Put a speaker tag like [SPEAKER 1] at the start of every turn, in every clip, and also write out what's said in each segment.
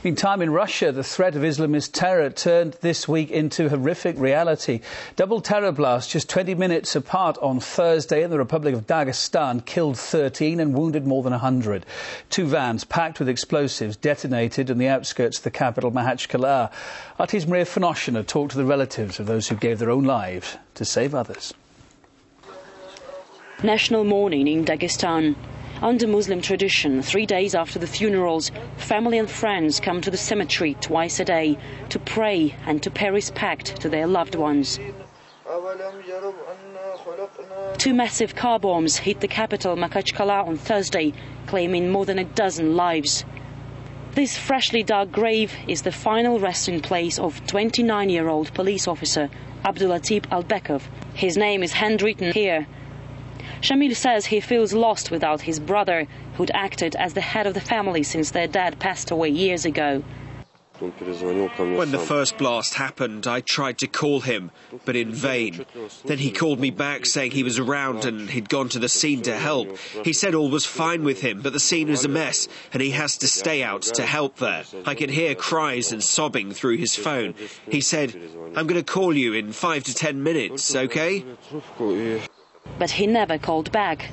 [SPEAKER 1] Meantime, in Russia, the threat of Islamist terror turned this week into horrific reality. Double terror blasts just 20 minutes apart on Thursday in the Republic of Dagestan killed 13 and wounded more than 100. 2 vans packed with explosives detonated on the outskirts of the capital, Makhachkala. RT's Marie Finoshina talked to the relatives of those who gave their own lives to save others.
[SPEAKER 2] National mourning in Dagestan. Under Muslim tradition, 3 days after the funerals, family and friends come to the cemetery twice a day to pray and to pay respect to their loved ones. 2 massive car bombs hit the capital, Makhachkala, on Thursday, claiming more than a dozen lives. This freshly dug grave is the final resting place of 29-year-old police officer Abdulatif Albekov. His name is handwritten here. Shamil says he feels lost without his brother, who'd acted as the head of the family since their dad passed away years ago.
[SPEAKER 3] When the first blast happened, I tried to call him, but in vain. Then he called me back saying he was around and he'd gone to the scene to help. He said all was fine with him, but the scene was a mess and he has to stay out to help there. I could hear cries and sobbing through his phone. He said, "I'm going to call you in 5 to 10 minutes, okay?"
[SPEAKER 2] But he never called back.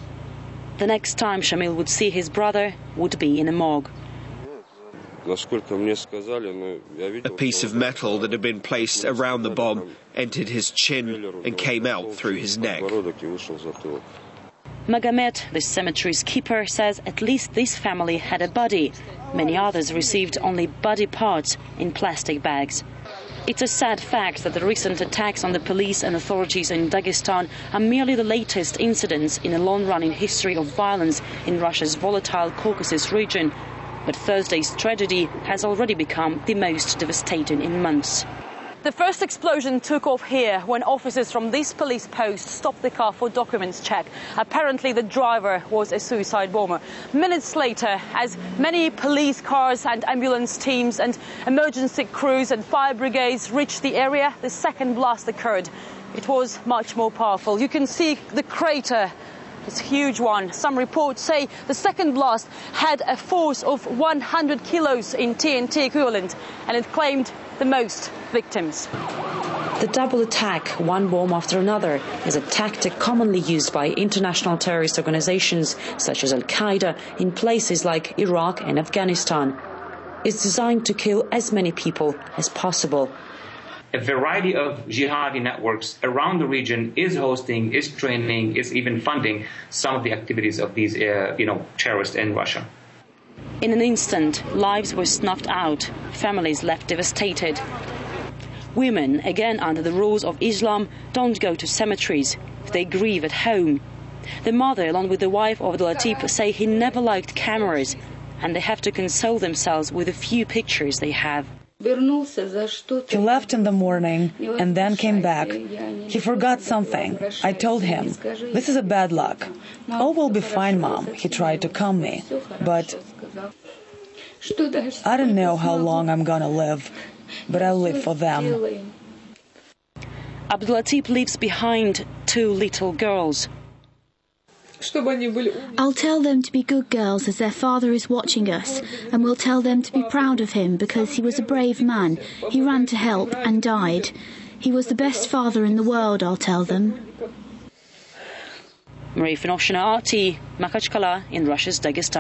[SPEAKER 2] The next time Shamil would see his brother would be in a morgue.
[SPEAKER 3] A piece of metal that had been placed around the bomb entered his chin and came out through his neck.
[SPEAKER 2] Magomed, the cemetery's keeper, says at least this family had a body. Many others received only body parts in plastic bags. It's a sad fact that the recent attacks on the police and authorities in Dagestan are merely the latest incidents in a long-running history of violence in Russia's volatile Caucasus region. But Thursday's tragedy has already become the most devastating in months.
[SPEAKER 4] The first explosion took off here when officers from this police post stopped the car for documents check. Apparently the driver was a suicide bomber. Minutes later, as many police cars and ambulance teams and emergency crews and fire brigades reached the area, the second blast occurred. It was much more powerful. You can see the crater. It's a huge one. Some reports say the second blast had a force of 100 kilos in TNT equivalent, and it claimed the most victims.
[SPEAKER 2] The double attack, one bomb after another, is a tactic commonly used by international terrorist organizations such as Al-Qaeda in places like Iraq and Afghanistan. It's designed to kill as many people as possible.
[SPEAKER 5] A variety of jihadi networks around the region is hosting, is training, is even funding some of the activities of these, terrorists in Russia.
[SPEAKER 2] In an instant, lives were snuffed out, families left devastated. Women, again under the rules of Islam, don't go to cemeteries. They grieve at home. The mother, along with the wife of Abdulatif, say he never liked cameras, and they have to console themselves with the few pictures they have.
[SPEAKER 6] He left in the morning and then came back. He forgot something. I told him, "This is a bad luck." "Oh, we'll be fine, Mom." He tried to calm me. But I don't know how long I'm gonna live, but I'll live for them.
[SPEAKER 2] Abdulatif leaves behind 2 little girls.
[SPEAKER 7] I'll tell them to be good girls as their father is watching us, and we'll tell them to be proud of him because he was a brave man. He ran to help and died. He was the best father in the world, I'll tell them.
[SPEAKER 2] Marie Finoshina, RT, Makhachkala in Russia's Dagestan.